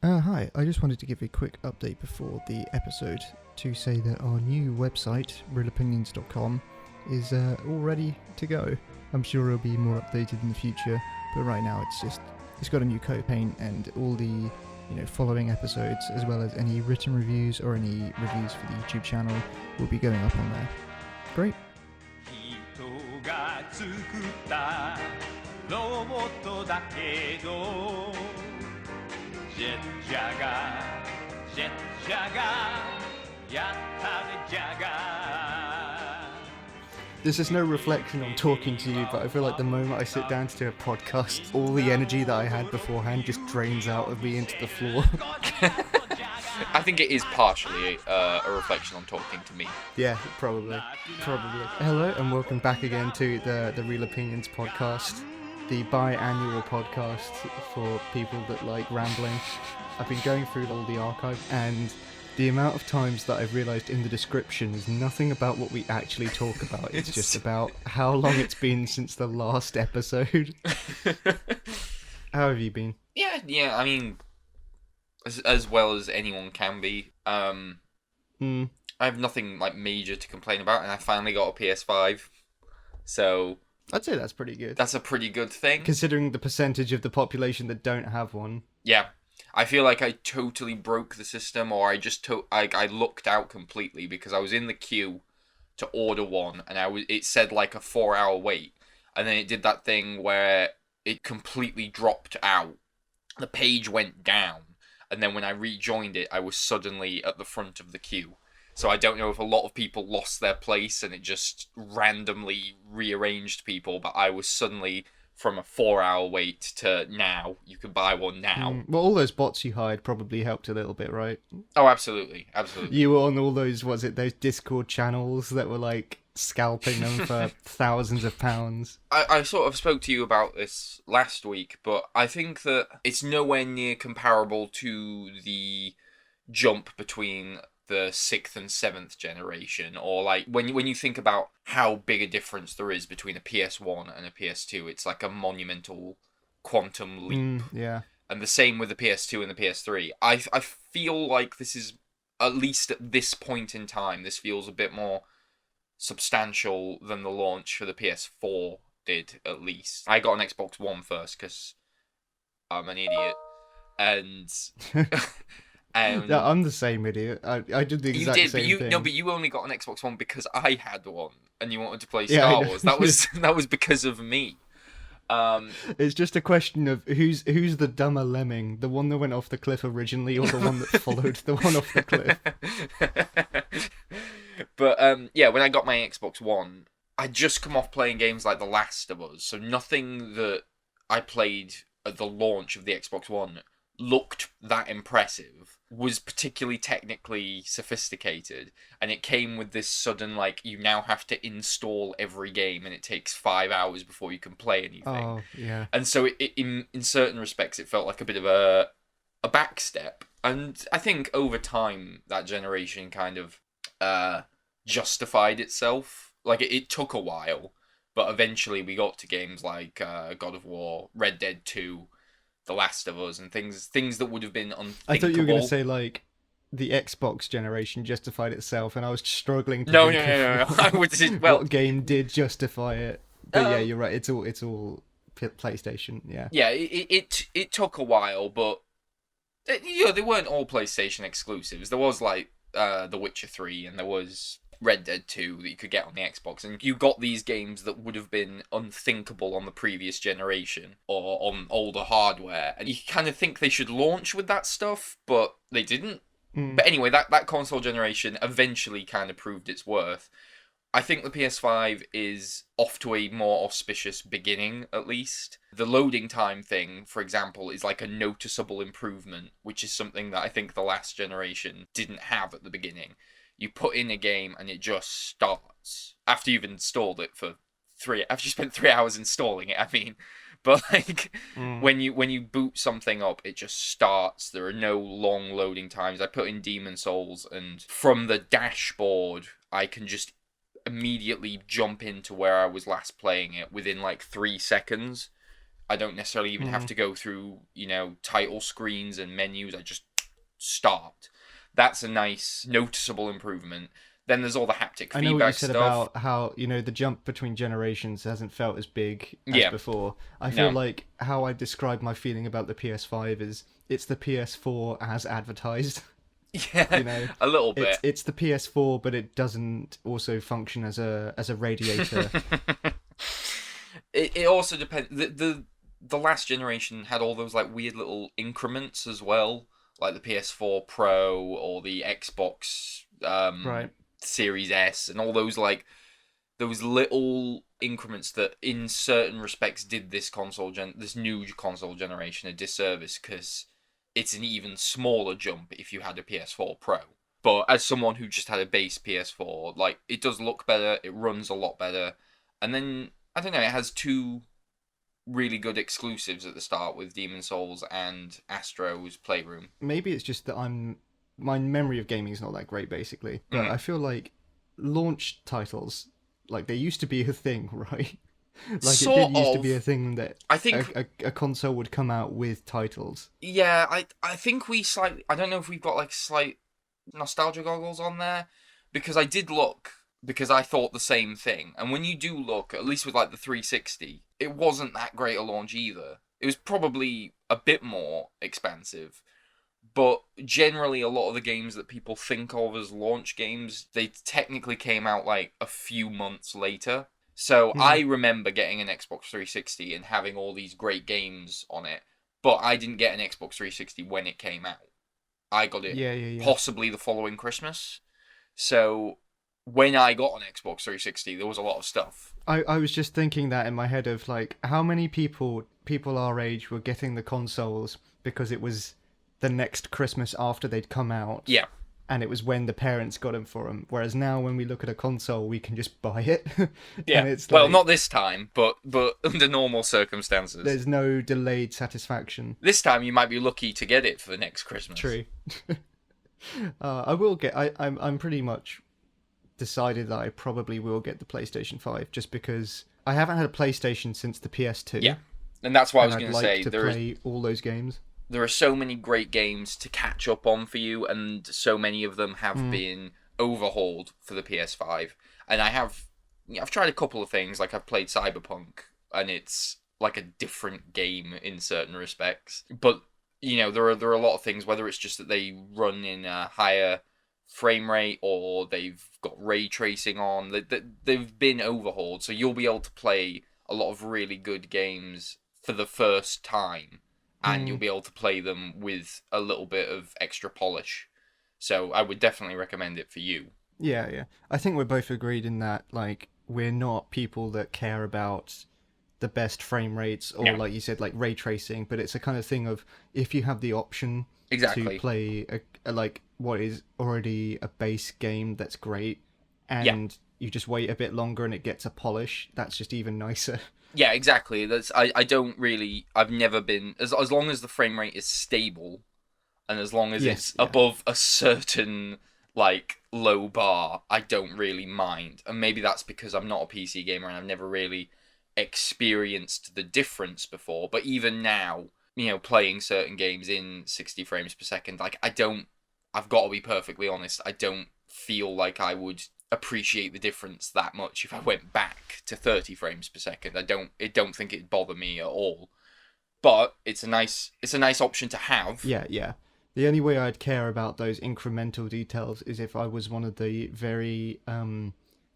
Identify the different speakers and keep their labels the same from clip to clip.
Speaker 1: Hi, I just wanted to give a quick update before the episode to say that our new website, realopinions.com, is all ready to go. I'm sure it'll be more updated in the future, but right now it's got a new coat of paint, and all the following episodes, as well as any written reviews or any reviews for the YouTube channel, will be going up on there. Great.
Speaker 2: 人が作ったロボットだけどジェッジャガジェッジャガやったぜジャガ
Speaker 1: This is no reflection on talking to you, but I feel like the moment I sit down to do a podcast, all the energy that I had beforehand just drains out of me into the floor.
Speaker 3: I think it is partially a reflection on talking to me.
Speaker 1: Yeah, probably. Hello, and welcome back again to the Real Opinions podcast, the biannual podcast for people that like rambling. I've been going through all the archive, and the amount of times that I've realised in the description is nothing about what we actually talk about. It's just about how long it's been since the last episode. How have you been?
Speaker 3: Yeah. I mean, as well as anyone can be. I have nothing like major to complain about, and I finally got a PS5. So
Speaker 1: I'd say that's pretty good.
Speaker 3: That's a pretty good thing,
Speaker 1: considering the percentage of the population that don't have one.
Speaker 3: Yeah. I feel like I totally broke the system, or I lucked out completely, because I was in the queue to order one, and it said like a 4-hour wait, and then it did that thing where it completely dropped out. The page went down, and then when I rejoined it, I was suddenly at the front of the queue. So I don't know if a lot of people lost their place and it just randomly rearranged people, but I was suddenly from a 4-hour wait to now. You can buy one now.
Speaker 1: Well, all those bots you hired probably helped a little bit, right?
Speaker 3: Oh, absolutely.
Speaker 1: You were on all those, those Discord channels that were like scalping them for thousands of pounds.
Speaker 3: I sort of spoke to you about this last week, but I think that it's nowhere near comparable to the jump between the 6th and 7th generation, or like when you think about how big a difference there is between a PS1 and a PS2, it's like a monumental quantum leap.
Speaker 1: Yeah. And
Speaker 3: the same with the PS2 and the PS3. I feel like this is, at least at this point in time, this feels a bit more substantial than the launch for the PS4 did, at least. I got an Xbox One first because I'm an idiot, and
Speaker 1: yeah, I'm the same idiot. I did the exact same thing.
Speaker 3: No, but you only got an Xbox One because I had one, and you wanted to play Star Wars. That was because of me.
Speaker 1: It's just a question of who's the dumber lemming, the one that went off the cliff originally, or the one that followed the one off the cliff.
Speaker 3: But yeah, when I got my Xbox One, I'd just come off playing games like The Last of Us, so nothing that I played at the launch of the Xbox One looked that impressive, was particularly technically sophisticated, and it came with this sudden, like, you now have to install every game, and it takes 5 hours before you can play anything.
Speaker 1: Oh, yeah.
Speaker 3: And so in certain respects, it felt like a bit of a backstep. And I think over time, that generation kind of justified itself. Like, it took a while, but eventually we got to games like God of War, Red Dead 2, The Last of Us, and things that would have been unthinkable.
Speaker 1: I thought you were going to say, like, the Xbox generation justified itself, and I was struggling to
Speaker 3: No.
Speaker 1: think
Speaker 3: I would say, well,
Speaker 1: what game did justify it. But yeah, you're right. It's all PlayStation. Yeah.
Speaker 3: Yeah, it took a while, but they weren't all PlayStation exclusives. There was like The Witcher 3, and there was Red Dead 2 that you could get on the Xbox, and you got these games that would have been unthinkable on the previous generation or on older hardware, and you kind of think they should launch with that stuff, but they didn't. But anyway, that console generation eventually kind of proved its worth. I think the PS5 is off to a more auspicious beginning, at least. The loading time thing, for example, is like a noticeable improvement, which is something that I think the last generation didn't have at the beginning. You put in a game and it just starts after you've installed it after you spent 3 hours installing it, I mean. But like when you boot something up, it just starts. There are no long loading times. I put in Demon Souls, and from the dashboard, I can just immediately jump into where I was last playing it within like 3 seconds. I don't necessarily even have to go through, title screens and menus. I just start. That's a nice, noticeable improvement. Then there's all the haptic feedback stuff.
Speaker 1: I know what you said about how, the jump between generations hasn't felt as big as before. I feel like how I describe my feeling about the PS5 is it's the PS4 as advertised.
Speaker 3: Yeah, a little bit.
Speaker 1: It's the PS4, but it doesn't also function as a radiator.
Speaker 3: It also depends. The last generation had all those like weird little increments as well, like the PS4 Pro or the Xbox
Speaker 1: right.
Speaker 3: Series S, and all those those little increments that, in certain respects, did this new console generation a disservice, because it's an even smaller jump if you had a PS4 Pro. But as someone who just had a base PS4, it does look better, it runs a lot better, and then I don't know, it has two really good exclusives at the start with Demon's Souls and Astro's Playroom.
Speaker 1: Maybe it's just that my memory of gaming is not that great, basically. But I feel like launch titles, they used to be a thing, right? It did used to be a thing that
Speaker 3: I think
Speaker 1: a console would come out with titles.
Speaker 3: Yeah, I think we slightly... I don't know if we've got slight nostalgia goggles on there, because I did look, because I thought the same thing. And when you do look, at least with the 360, it wasn't that great a launch either. It was probably a bit more expensive. But generally, a lot of the games that people think of as launch games, they technically came out a few months later. So I remember getting an Xbox 360 and having all these great games on it, but I didn't get an Xbox 360 when it came out. I got it possibly the following Christmas. So when I got an Xbox 360, there was a lot of stuff.
Speaker 1: I was just thinking that in my head of how many people our age were getting the consoles because it was the next Christmas after they'd come out.
Speaker 3: Yeah.
Speaker 1: And it was when the parents got them for them. Whereas now, when we look at a console, we can just buy it.
Speaker 3: Yeah.
Speaker 1: And it's
Speaker 3: not this time, but under normal circumstances.
Speaker 1: There's no delayed satisfaction.
Speaker 3: This time, you might be lucky to get it for the next Christmas.
Speaker 1: True. I will get... I'm pretty much decided that I probably will get the PlayStation 5, just because I haven't had a PlayStation since the PS2.
Speaker 3: Yeah. And that's what I was going
Speaker 1: to say. I'd like to play
Speaker 3: is...
Speaker 1: all those games.
Speaker 3: There are so many great games to catch up on for you, and so many of them have been overhauled for the PS5. And I've tried a couple of things, I've played Cyberpunk, and it's a different game in certain respects. But, there are a lot of things, whether it's just that they run in a higher frame rate, or they've got ray tracing on, they've been overhauled, so you'll be able to play a lot of really good games for the first time. And you'll be able to play them with a little bit of extra polish. So I would definitely recommend it for you.
Speaker 1: Yeah. I think we're both agreed in that, we're not people that care about the best frame rates or, like you said, ray tracing. But it's a kind of thing of, if you have the option to play what is already a base game that's great, and you just wait a bit longer and it gets a polish, that's just even nicer.
Speaker 3: Yeah, exactly. I've never been, as long as the frame rate is stable, and as long as it's above a certain, low bar, I don't really mind. And maybe that's because I'm not a PC gamer and I've never really experienced the difference before. But even now, playing certain games in 60 frames per second, I've got to be perfectly honest, I don't feel like I would appreciate the difference that much if I went back to 30 frames per second. I don't think it'd bother me at all. But it's a nice option to have.
Speaker 1: Yeah. The only way I'd care about those incremental details is if I was one of the very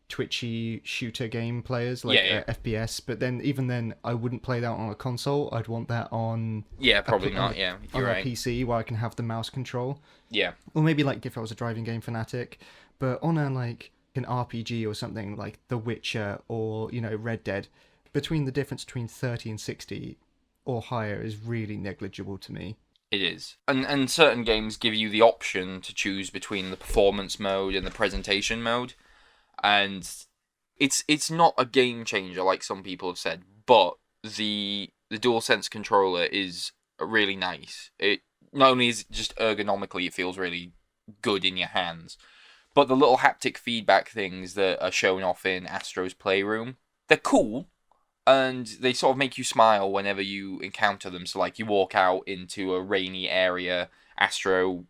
Speaker 1: twitchy shooter game players, FPS. But then, even then, I wouldn't play that on a console. I'd want that on...
Speaker 3: Yeah, probably not, yeah. You're right.
Speaker 1: A PC where I can have the mouse control.
Speaker 3: Yeah.
Speaker 1: Or maybe, if I was a driving game fanatic. But on a, an RPG or something like The Witcher or, Red Dead, between the difference between 30 and 60 or higher is really negligible to me.
Speaker 3: It is. And certain games give you the option to choose between the performance mode and the presentation mode. And it's not a game changer like some people have said, but the DualSense controller is really nice. It not only is it just ergonomically, it feels really good in your hands, but the little haptic feedback things that are shown off in Astro's Playroom, they're cool, and they sort of make you smile whenever you encounter them. So, like, you walk out into a rainy area, Astro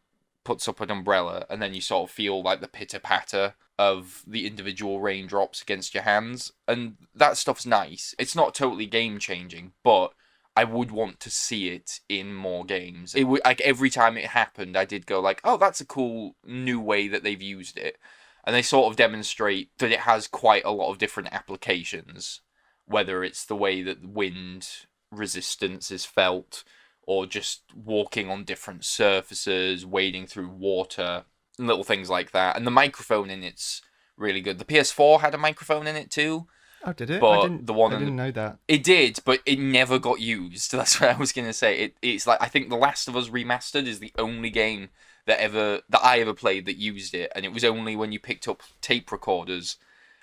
Speaker 3: puts up an umbrella, and then you sort of feel, like, the pitter-patter of the individual raindrops against your hands, and that stuff's nice. It's not totally game-changing, but I would want to see it in more games. It would, like, every time it happened, I did go, like, oh, that's a cool new way that they've used it. And they sort of demonstrate that it has quite a lot of different applications, whether it's the way that wind resistance is felt, or just walking on different surfaces, wading through water, little things like that. And the microphone in it's really good. The PS4 had a microphone in it too.
Speaker 1: Oh, did it?
Speaker 3: But
Speaker 1: I didn't know that.
Speaker 3: It did, but it never got used. That's what I was going to say. It's like, I think The Last of Us Remastered is the only game that I ever played that used it, and it was only when you picked up tape recorders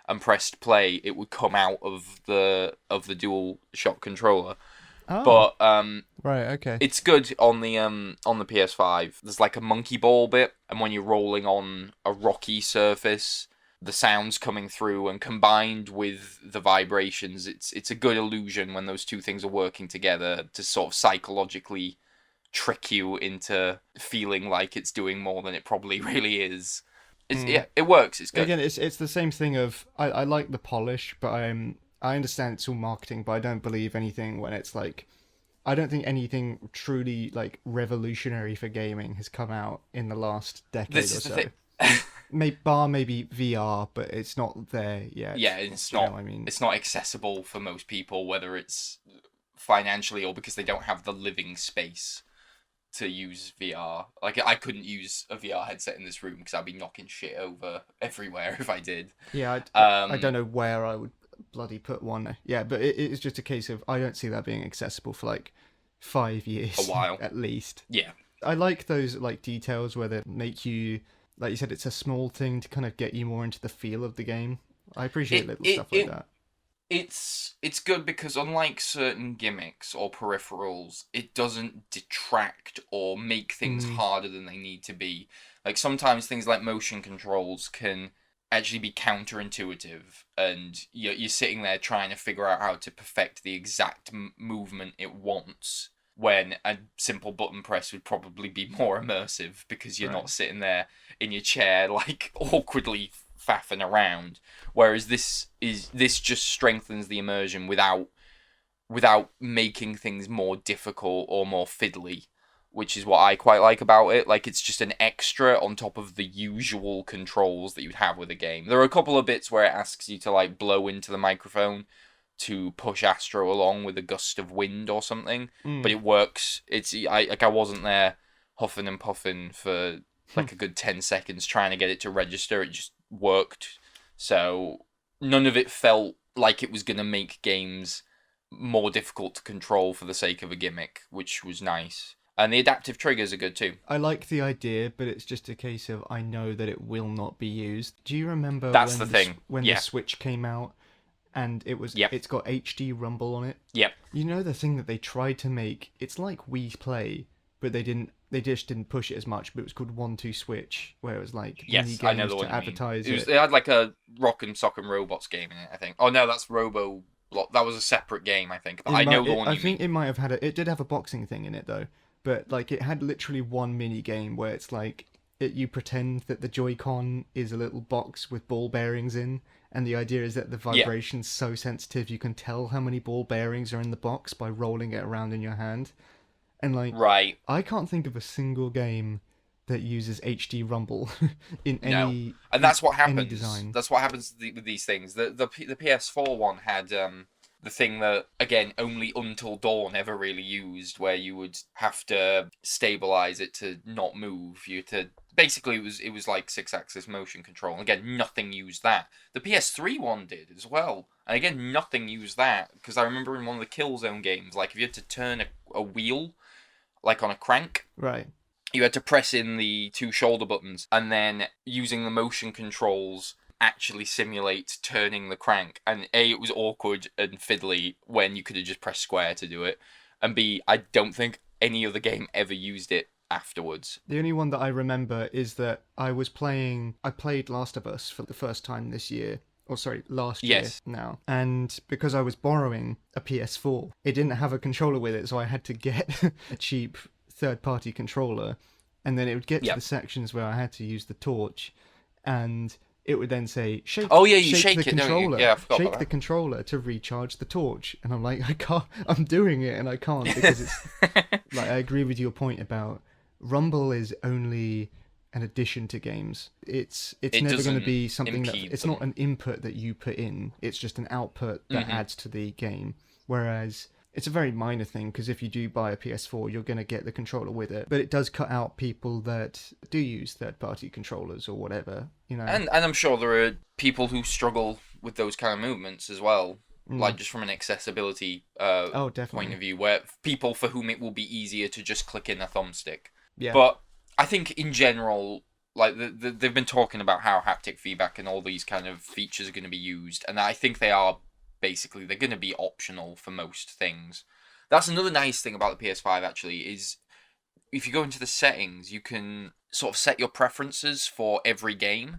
Speaker 3: and pressed play it would come out of the dual shock controller.
Speaker 1: Oh.
Speaker 3: But
Speaker 1: right, okay.
Speaker 3: it's good on the PS5. There's like a monkey ball bit, and when you're rolling on a rocky surface, the sounds coming through, and combined with the vibrations, it's a good illusion when those two things are working together to sort of psychologically trick you into feeling like it's doing more than it probably really is. Yeah, it works. It's good.
Speaker 1: Again, it's the same thing of I like the polish, but I understand it's all marketing, but I don't believe anything when it's like, I don't think anything truly like revolutionary for gaming has come out in the last decade or so. Maybe VR, but it's not there yet.
Speaker 3: Yeah, it's not.
Speaker 1: I mean,
Speaker 3: it's not accessible for most people, whether it's financially or because they don't have the living space to use VR. Like, I couldn't use a VR headset in this room because I'd be knocking shit over everywhere if I did.
Speaker 1: Yeah, I don't know where I would bloody put one. Yeah, but it's just a case of I don't see that being accessible for like 5 years.
Speaker 3: A while.
Speaker 1: At least.
Speaker 3: Yeah.
Speaker 1: I like those like details where they make you, like you said, it's a small thing to kind of get you more into the feel of the game. I appreciate little stuff like that.
Speaker 3: It's good because unlike certain gimmicks or peripherals, it doesn't detract or make things harder than they need to be. Like, sometimes things like motion controls can actually be counterintuitive, and you're sitting there trying to figure out how to perfect the exact movement it wants, when a simple button press would probably be more immersive because you're not sitting there in your chair like awkwardly faffing around. Whereas this just strengthens the immersion without making things more difficult or more fiddly, which is what I quite like about it. Like, it's just an extra on top of the usual controls that you'd have with a game. There are a couple of bits where it asks you to like blow into the microphone to push Astro along with a gust of wind or something, but it works. I wasn't there huffing and puffing for like a good 10 seconds trying to get it to register. It just worked. So none of it felt like it was going to make games more difficult to control for the sake of a gimmick, which was nice. And the adaptive triggers are good too.
Speaker 1: I like the idea, but it's just a case of I know that it will not be used. Do you remember when the Switch came out and it's got HD rumble on it?
Speaker 3: Yep.
Speaker 1: You know, the thing that they tried to make, it's like Wii Play, but they just didn't push it as much, but it was called 1-2 Switch, where it was like mini
Speaker 3: I know the
Speaker 1: games
Speaker 3: one
Speaker 1: to advertise
Speaker 3: it. It had like a Rock and Sock and Robots game in it, I think. Oh no, that's Robo. That was a separate game, I think. But I know the one.
Speaker 1: I think it might have had it did have a boxing thing in it though, but like it had literally one mini game where it's like you pretend that the Joy-Con is a little box with ball bearings in, and the idea is that the vibration's so sensitive you can tell how many ball bearings are in the box by rolling it around in your hand. And like, I can't think of a single game that uses HD rumble in any.
Speaker 3: And that's what happens.
Speaker 1: Any design.
Speaker 3: That's what happens with these things. The PS4 one had the thing that, again, only Until Dawn ever really used, where you would have to stabilize it to not move. Basically it was like 6-axis motion control. And again, nothing used that. The PS3 one did as well. And again, nothing used that, because I remember in one of the Killzone games, like if you had to turn a wheel, like on a crank,
Speaker 1: right,
Speaker 3: you had to press in the 2 shoulder buttons, and then using the motion controls actually simulate turning the crank. And A, it was awkward and fiddly when you could have just pressed square to do it, and B, I don't think any other game ever used it afterwards.
Speaker 1: The only one that I remember is that I played Last of Us for the first time this year, last year
Speaker 3: Yes.
Speaker 1: now. And because I was borrowing a PS4, it didn't have a controller with it, so I had to get a cheap third-party controller. And then it would get to the sections where I had to use the torch, and it would then say, shake the controller.
Speaker 3: Don't you? Yeah, I forgot
Speaker 1: shake
Speaker 3: about
Speaker 1: the
Speaker 3: that.
Speaker 1: controller to recharge the torch. And I'm like, I can't, I'm doing it and I can't, because it's, like, I agree with your point about Rumble is only an addition to games. It never going to be something that, it's not an input that you put in, it's just an output that adds to the game. Whereas it's a very minor thing, because if you do buy a PS4, you're going to get the controller with it. But it does cut out people that do use third-party controllers or whatever, you know.
Speaker 3: And I'm sure there are people who struggle with those kind of movements as well, like just from an accessibility point of view, where people for whom it will be easier to just click in a thumbstick.
Speaker 1: Yeah.
Speaker 3: But I think in general, like they've been talking about how haptic feedback and all these kind of features are going to be used, and I think they are. Basically, they're going to be optional for most things. That's another nice thing about the PS5, actually, is if you go into the settings, you can sort of set your preferences for every game.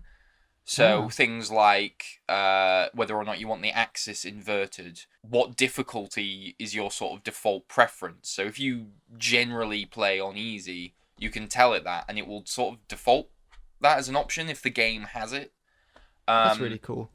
Speaker 3: So things like whether or not you want the axis inverted, what difficulty is your sort of default preference. So if you generally play on easy, you can tell it that, and it will sort of default that as an option if the game has it.
Speaker 1: That's really cool.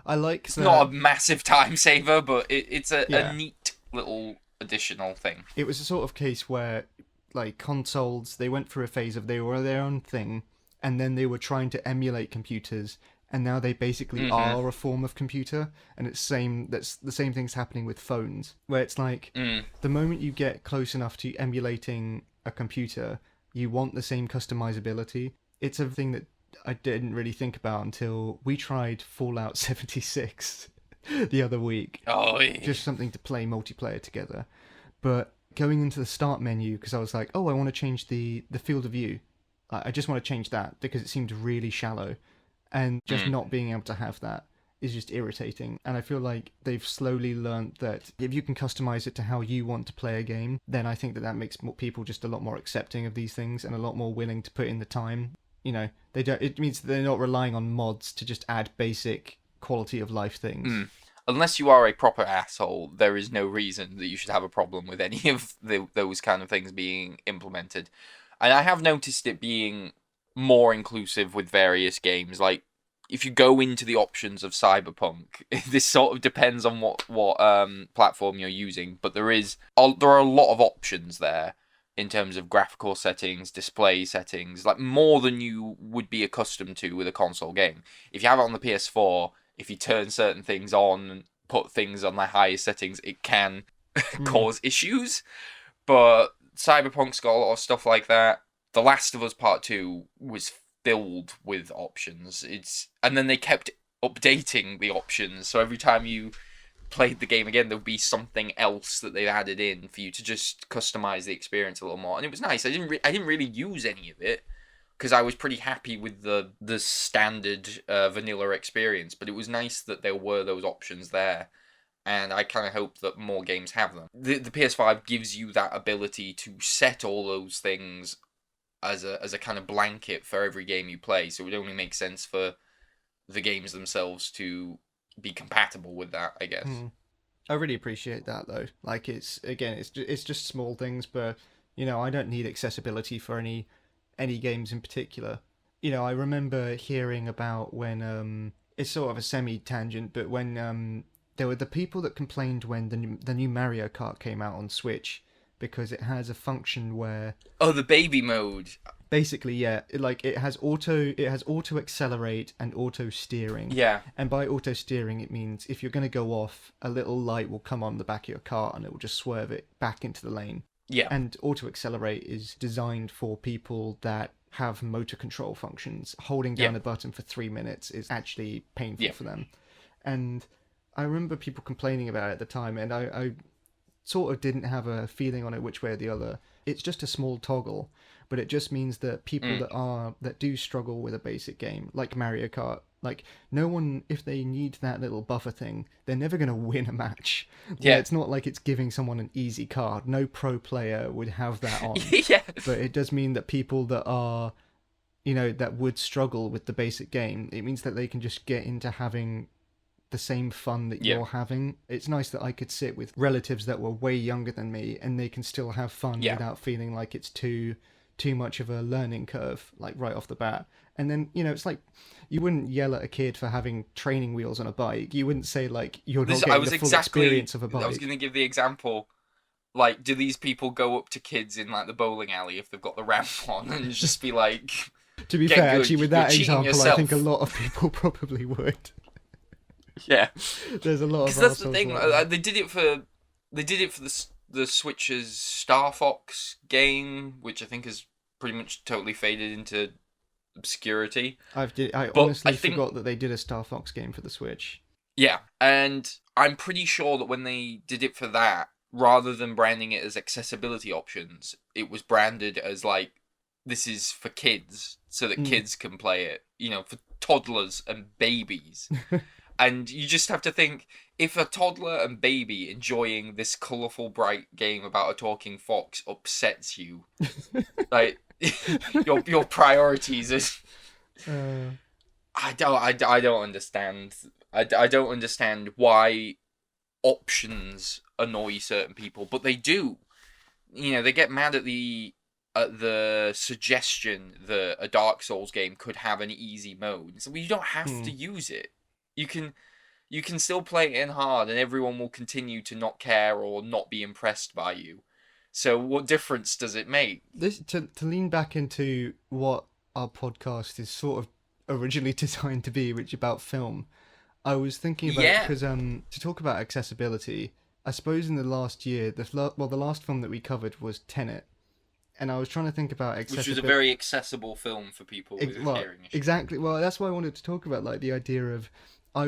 Speaker 1: I like.
Speaker 3: It's not a massive time saver, but it's a neat little additional thing.
Speaker 1: It was a sort of case where, like, consoles, they went through a phase of they were their own thing, and then they were trying to emulate computers, and now they basically are a form of computer. And that's the same thing's happening with phones, where it's like the moment you get close enough to emulating a computer, you want the same customizability. It's a thing that I didn't really think about until we tried Fallout 76 the other week.
Speaker 3: Oh, yeah.
Speaker 1: Just something to play multiplayer together. But going into the start menu, because I was like, oh, I want to change the field of view. I just want to change that because it seemed really shallow. And just not being able to have that is just irritating. And I feel like they've slowly learned that if you can customize it to how you want to play a game, then I think that makes people just a lot more accepting of these things and a lot more willing to put in the time. You know, it means that they're not relying on mods to just add basic quality of life things.
Speaker 3: Unless you are a proper asshole, there is no reason that you should have a problem with any of those kind of things being implemented. And I have noticed it being more inclusive with various games. Like, if you go into the options of Cyberpunk, this sort of depends on what platform you're using, but there are a lot of options there. In terms of graphical settings, display settings, like more than you would be accustomed to with a console game. If you have it on the PS4, if you turn certain things on and put things on the highest settings, it can cause issues. But Cyberpunk's got a lot of stuff like that. The Last of Us Part 2 was filled with options. And then they kept updating the options, so every time you played the game again, there would be something else that they added in for you to just customize the experience a little more, and it was nice. I didn't really use any of it because I was pretty happy with the standard vanilla experience, but it was nice that there were those options there, and I kind of hope that more games have them. The PS5 gives you that ability to set all those things as a kind of blanket for every game you play, so it would only make sense for the games themselves to be compatible with that, I guess.
Speaker 1: I really appreciate that, though. Like, it's just small things, but, you know, I don't need accessibility for any games in particular. You know, I remember hearing about when it's sort of a semi-tangent, but when there were the people that complained when the new Mario Kart came out on Switch, because it has a function where
Speaker 3: the baby mode.
Speaker 1: Basically, yeah, it has auto accelerate and auto steering.
Speaker 3: Yeah.
Speaker 1: And by auto steering, it means if you're going to go off, a little light will come on the back of your car and it will just swerve it back into the lane.
Speaker 3: Yeah.
Speaker 1: And auto accelerate is designed for people that have motor control functions. Holding down a button for 3 minutes is actually painful for them. And I remember people complaining about it at the time, and I sort of didn't have a feeling on it which way or the other. It's just a small toggle, but it just means that people that do struggle with a basic game like Mario Kart, like, no one, if they need that little buffer thing, they're never going to win a match. Yeah, it's not like it's giving someone an easy card. No pro player would have that on. But it does mean that people that are, you know, that would struggle with the basic game, it means that they can just get into having the same fun that
Speaker 3: Yeah.
Speaker 1: you're having. It's nice that I could sit with relatives that were way younger than me and they can still have fun
Speaker 3: Yeah.
Speaker 1: without feeling like it's too much of a learning curve, like right off the bat. And then, you know, it's like you wouldn't yell at a kid for having training wheels on a bike. You wouldn't say like you're not getting the full experience of a bike.
Speaker 3: I was going to give the example. Like, do these people go up to kids in like the bowling alley if they've got the ramp on and just be like?
Speaker 1: To be fair, actually, with that example, I think a lot of people probably would.
Speaker 3: Yeah,
Speaker 1: there's a lot of.
Speaker 3: Because that's the thing. They did it for the Switch's Star Fox game, which I think has pretty much totally faded into obscurity.
Speaker 1: I honestly forgot that they did a Star Fox game for the Switch.
Speaker 3: Yeah, and I'm pretty sure that when they did it for that, rather than branding it as accessibility options, it was branded as like, this is for kids, so that kids can play it, you know, for toddlers and babies. And you just have to think, if a toddler and baby enjoying this colourful, bright game about a talking fox upsets you, like, your priorities is... I don't understand. I don't understand why options annoy certain people, but they do. You know, they get mad at the suggestion that a Dark Souls game could have an easy mode. So you don't have to use it. You can still play it in hard, and everyone will continue to not care or not be impressed by you. So what difference does it make?
Speaker 1: This to lean back into what our podcast is sort of originally designed to be, which is about film. I was thinking about because to talk about accessibility, I suppose in the last year, the last film that we covered was Tenet, and I was trying to think about accessibility.
Speaker 3: Which was a very accessible film for people with hearing issues.
Speaker 1: Exactly. Well, that's why I wanted to talk about like the idea of I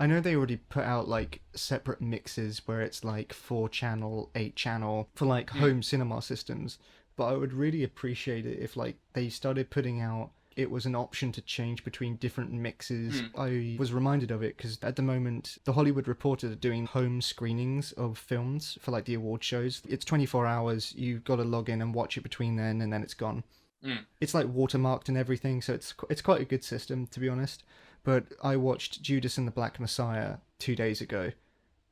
Speaker 1: know they already put out like separate mixes where it's like 4-channel, 8-channel for like home cinema systems, but I would really appreciate it if like they started putting out it was an option to change between different mixes. I was reminded of it because at the moment the Hollywood Reporter are doing home screenings of films for like the award shows. It's 24 hours, you've got to log in and watch it between then and then it's gone. It's like watermarked and everything, so it's quite a good system, to be honest. But I watched Judas and the Black Messiah 2 days ago,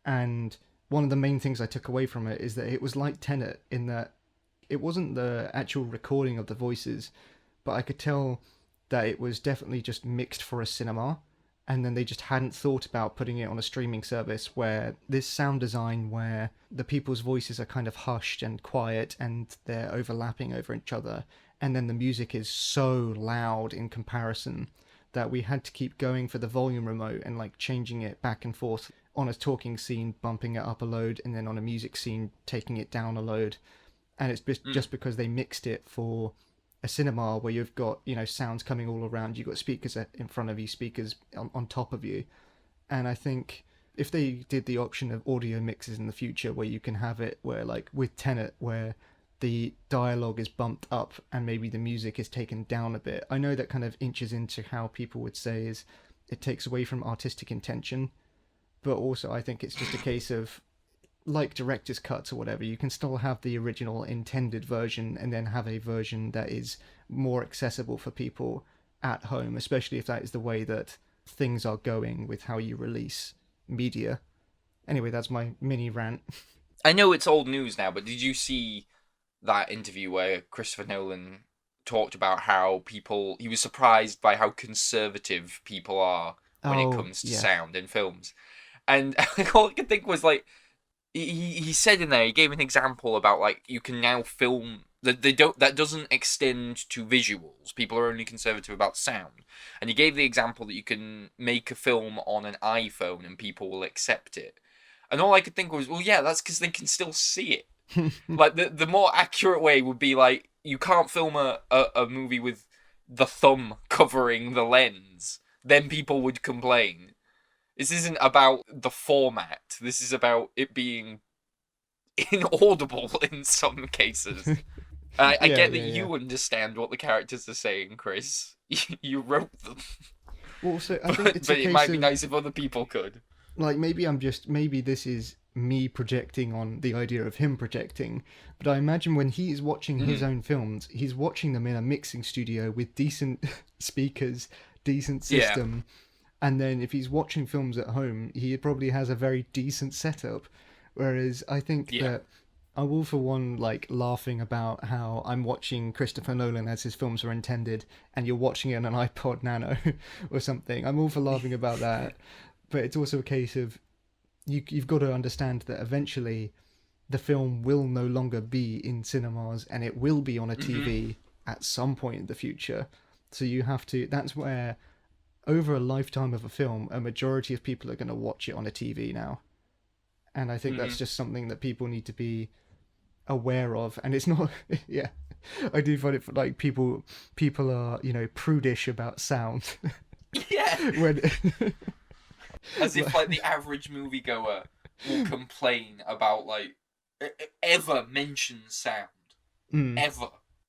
Speaker 1: and one of the main things I took away from it is that it was like Tenet in that it wasn't the actual recording of the voices, but I could tell that it was definitely just mixed for a cinema, and then they just hadn't thought about putting it on a streaming service where this sound design where the people's voices are kind of hushed and quiet and they're overlapping over each other, and then the music is so loud in comparison that we had to keep going for the volume remote and like changing it back and forth on a talking scene, bumping it up a load, and then on a music scene, taking it down a load. And it's just because they mixed it for a cinema where you've got, you know, sounds coming all around. You've got speakers in front of you, speakers on top of you. And I think if they did the option of audio mixes in the future where you can have it where like with Tenet where the dialogue is bumped up and maybe the music is taken down a bit. I know that kind of inches into how people would say is it takes away from artistic intention, but also I think it's just a case of like director's cuts or whatever, you can still have the original intended version and then have a version that is more accessible for people at home, especially if that is the way that things are going with how you release media. Anyway, that's my mini rant.
Speaker 3: I know it's old news now, but did you see that interview where Christopher Nolan talked about how he was surprised by how conservative people are when it comes to sound in films. And all I could think was like, he said in there, he gave an example about like, you can now film, that doesn't extend to visuals. People are only conservative about sound. And he gave the example that you can make a film on an iPhone and people will accept it. And all I could think was, well, yeah, that's because they can still see it. Like, the more accurate way would be, like, you can't film a movie with the thumb covering the lens. Then people would complain. This isn't about the format. This is about it being inaudible in some cases. I get that you understand what the characters are saying, Chris. You wrote them.
Speaker 1: Well, so I think it's
Speaker 3: but it might be nice if other people could.
Speaker 1: Like, maybe this is me projecting on the idea of him projecting, but I imagine when he is watching his own films, he's watching them in a mixing studio with decent speakers, decent system, And then if he's watching films at home, he probably has a very decent setup. Whereas I think that I will, for one, like laughing about how I'm watching Christopher Nolan as his films are intended, and you're watching it on an iPod Nano or something. I'm all for laughing about that. But it's also a case of you've got to understand that eventually the film will no longer be in cinemas and it will be on a TV at some point in the future. So you have to, that's where over a lifetime of a film, a majority of people are going to watch it on a TV now. And I think that's just something that people need to be aware of. And it's not, yeah, I do find it like people are, you know, prudish about sound.
Speaker 3: Yeah.
Speaker 1: When
Speaker 3: as if like the average moviegoer will complain about like ever mention sound ever,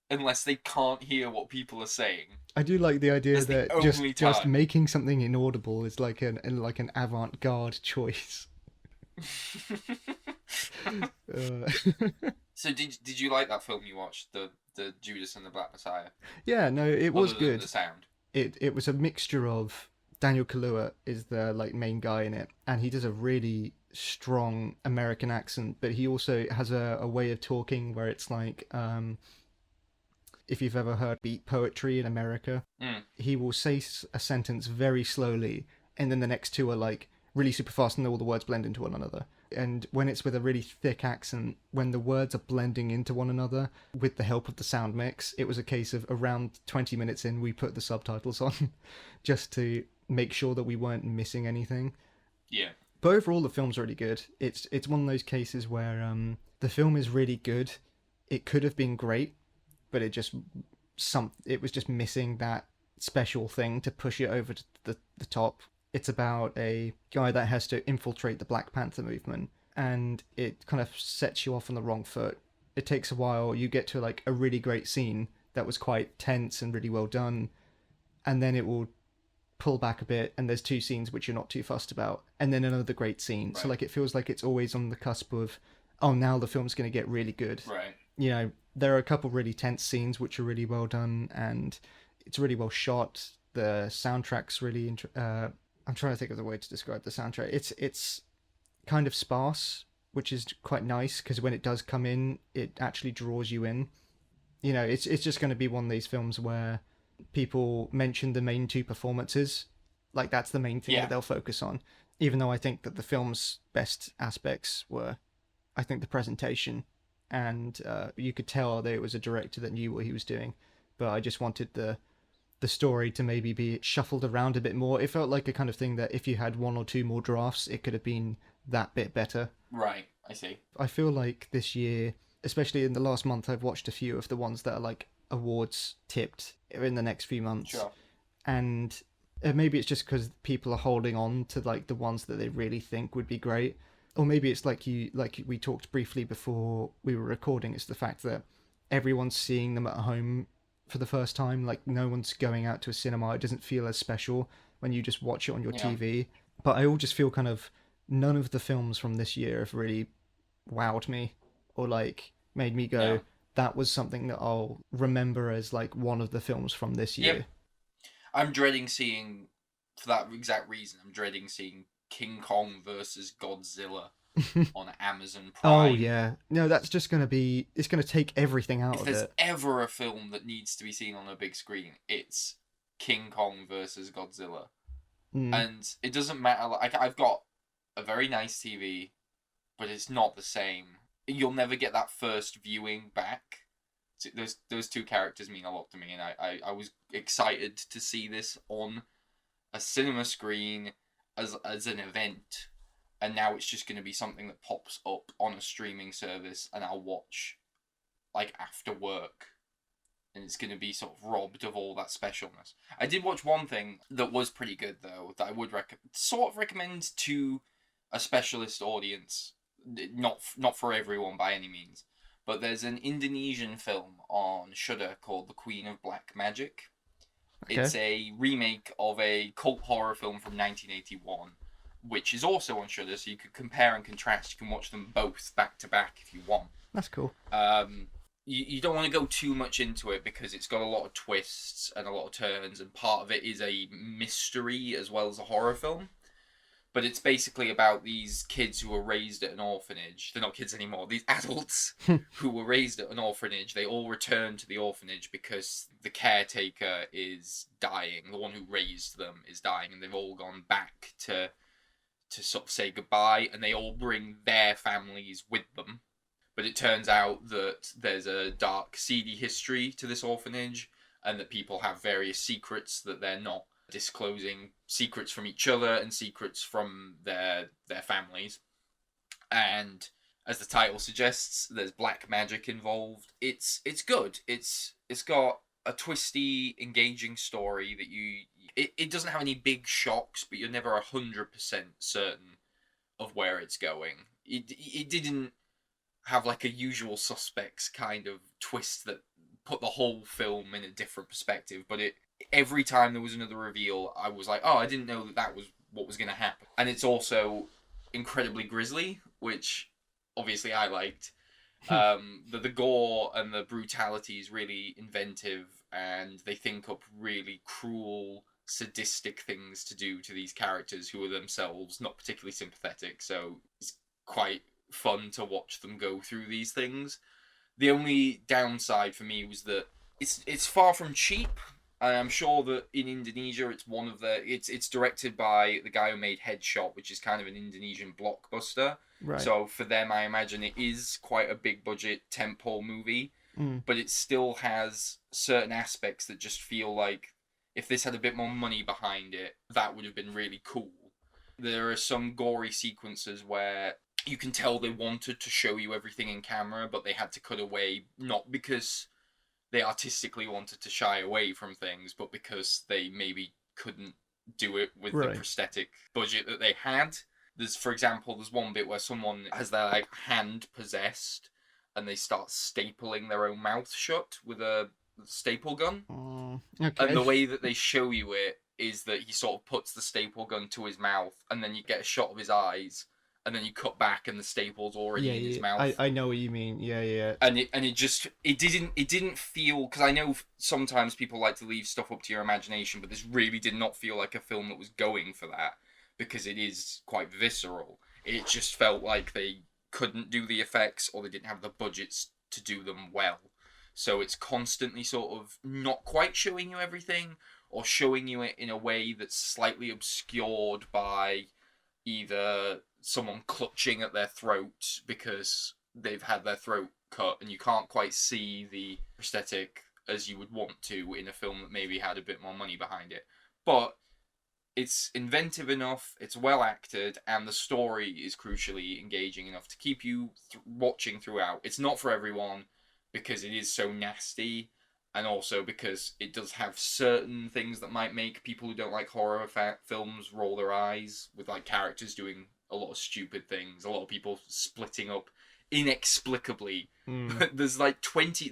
Speaker 3: unless they can't hear what people are saying.
Speaker 1: I do like the idea
Speaker 3: That's
Speaker 1: that
Speaker 3: the
Speaker 1: just making something inaudible is like an avant-garde choice.
Speaker 3: So did you like that film you watched, the Judas and the Black Messiah?
Speaker 1: Yeah, no, it was good.
Speaker 3: The sound.
Speaker 1: It was a mixture of Daniel Kaluuya is the like main guy in it, and he does a really strong American accent, but he also has a way of talking where it's like if you've ever heard beat poetry in America, he will say a sentence very slowly, and then the next two are like really super fast, and all the words blend into one another. And when it's with a really thick accent, when the words are blending into one another with the help of the sound mix, it was a case of around 20 minutes in, we put the subtitles on just to make sure that we weren't missing anything.
Speaker 3: Yeah.
Speaker 1: But overall, the film's really good. It's one of those cases where the film is really good. It could have been great, but it was just missing that special thing to push it over to the top. It's about a guy that has to infiltrate the Black Panther movement, and it kind of sets you off on the wrong foot. It takes a while. You get to like a really great scene that was quite tense and really well done, and then it will pull back a bit, and there's two scenes which you're not too fussed about, and then another great scene. Right. So like it feels like it's always on the cusp of, oh, now the film's going to get really good.
Speaker 3: Right.
Speaker 1: You know, there are a couple really tense scenes which are really well done, and it's really well shot. The soundtrack's really I'm trying to think of the way to describe the soundtrack. It's kind of sparse, which is quite nice, because when it does come in, it actually draws you in. You know, it's just going to be one of these films where people mention the main two performances, like that's the main thing that they'll focus on. Even though I think that the film's best aspects were, I think, the presentation, and you could tell that it was a director that knew what he was doing. But I just wanted the story to maybe be shuffled around a bit more. It felt like a kind of thing that if you had one or two more drafts, it could have been that bit better.
Speaker 3: Right, I see.
Speaker 1: I feel like this year, especially in the last month, I've watched a few of the ones that are like awards tipped in the next few months.
Speaker 3: Sure.
Speaker 1: And maybe it's just because people are holding on to like the ones that they really think would be great. Or maybe it's like we talked briefly before we were recording, it's the fact that everyone's seeing them at home for the first time. Like no one's going out to a cinema. It doesn't feel as special when you just watch it on your TV. But I all just feel kind of none of the films from this year have really wowed me or like made me go, that was something that I'll remember as like one of the films from this year.
Speaker 3: Yep. I'm dreading seeing, for that exact reason, I'm dreading seeing King Kong versus Godzilla on Amazon Prime.
Speaker 1: Oh yeah, no, that's just gonna be. It's gonna take everything out of it.
Speaker 3: If there's ever a film that needs to be seen on a big screen, it's King Kong versus Godzilla. And it doesn't matter. Like I've got a very nice TV, but it's not the same. You'll never get that first viewing back. Those two characters mean a lot to me, and I was excited to see this on a cinema screen as an event. And now it's just going to be something that pops up on a streaming service and I'll watch, like, after work. And it's going to be sort of robbed of all that specialness. I did watch one thing that was pretty good, though, that I would recommend to a specialist audience. Not for everyone by any means. But there's an Indonesian film on Shudder called The Queen of Black Magic. Okay. It's a remake of a cult horror film from 1981. Which is also on Shudder, so you could compare and contrast. You can watch them both back to back if you want.
Speaker 1: That's cool.
Speaker 3: you don't want to go too much into it because it's got a lot of twists and a lot of turns, and part of it is a mystery as well as a horror film. But it's basically about these kids who were raised at an orphanage. They're not kids anymore. These adults who were raised at an orphanage, they all return to the orphanage because the caretaker is dying. The one who raised them is dying, and they've all gone back to sort of say goodbye, and they all bring their families with them. But it turns out that there's a dark, seedy history to this orphanage, and that people have various secrets that they're not disclosing, secrets from each other and secrets from their families. And as the title suggests, there's black magic involved. It's good. It's got a twisty, engaging story that it doesn't have any big shocks, but you're never 100% certain of where it's going. It didn't have like a Usual Suspects kind of twist that put the whole film in a different perspective, but every time there was another reveal, I was like, oh, I didn't know that was what was going to happen. And it's also incredibly grisly, which obviously I liked. The gore and the brutality is really inventive, and they think up really cruel, sadistic things to do to these characters who are themselves not particularly sympathetic, so it's quite fun to watch them go through these things. The only downside for me was that it's far from cheap. I'm sure that in Indonesia, it's directed by the guy who made Headshot, which is kind of an Indonesian blockbuster.
Speaker 1: Right.
Speaker 3: So for them, I imagine it is quite a big budget tentpole movie, but it still has certain aspects that just feel like if this had a bit more money behind it, that would have been really cool. There are some gory sequences where you can tell they wanted to show you everything in camera, but they had to cut away, not because they artistically wanted to shy away from things, but because they maybe couldn't do it with the prosthetic budget that they had. For example, there's one bit where someone has their hand possessed, and they start stapling their own mouth shut with a staple gun.
Speaker 1: Okay.
Speaker 3: And the way that they show you it is that he sort of puts the staple gun to his mouth, and then you get a shot of his eyes, and then you cut back and the staple's already in his mouth.
Speaker 1: I know what you mean. Yeah.
Speaker 3: And it didn't feel, because I know sometimes people like to leave stuff up to your imagination, but this really did not feel like a film that was going for that, because it is quite visceral. It just felt like they couldn't do the effects, or they didn't have the budgets to do them well. So it's constantly sort of not quite showing you everything, or showing you it in a way that's slightly obscured by either someone clutching at their throat because they've had their throat cut, and you can't quite see the prosthetic as you would want to in a film that maybe had a bit more money behind it. But it's inventive enough, it's well acted, and the story is crucially engaging enough to keep you watching throughout. It's not for everyone because it is so nasty, and also because it does have certain things that might make people who don't like horror films roll their eyes, with like characters doing a lot of stupid things, a lot of people splitting up inexplicably. There's like 20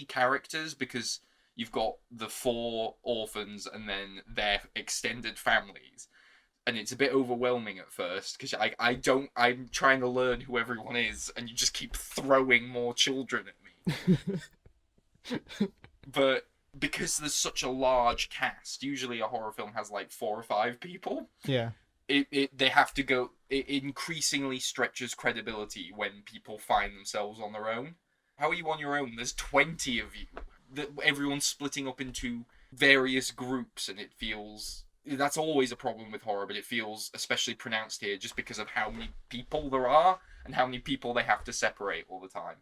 Speaker 3: characters, because you've got the 4 orphans and then their extended families, and it's a bit overwhelming at first because I'm trying to learn who everyone is, and you just keep throwing more children at me. But because there's such a large cast, usually a horror film has like 4 or 5 people.
Speaker 1: Yeah.
Speaker 3: They have to go. It increasingly stretches credibility when people find themselves on their own. How are you on your own? There's 20 of you. Everyone's splitting up into various groups, and it feels... That's always a problem with horror, but it feels especially pronounced here just because of how many people there are and how many people they have to separate all the time.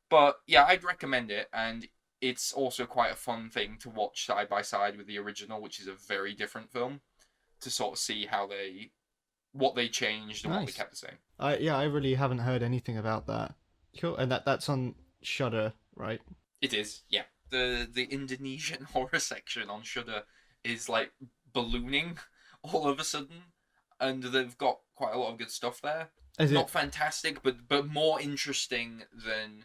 Speaker 3: But yeah, I'd recommend it, and it's also quite a fun thing to watch side by side with the original, which is a very different film, to sort of see what they changed and what they kept the same.
Speaker 1: I really haven't heard anything about that. Cool, and that's on Shudder, right?
Speaker 3: It is, yeah. The Indonesian horror section on Shudder is like ballooning all of a sudden, and they've got quite a lot of good stuff there. Not fantastic, but more interesting than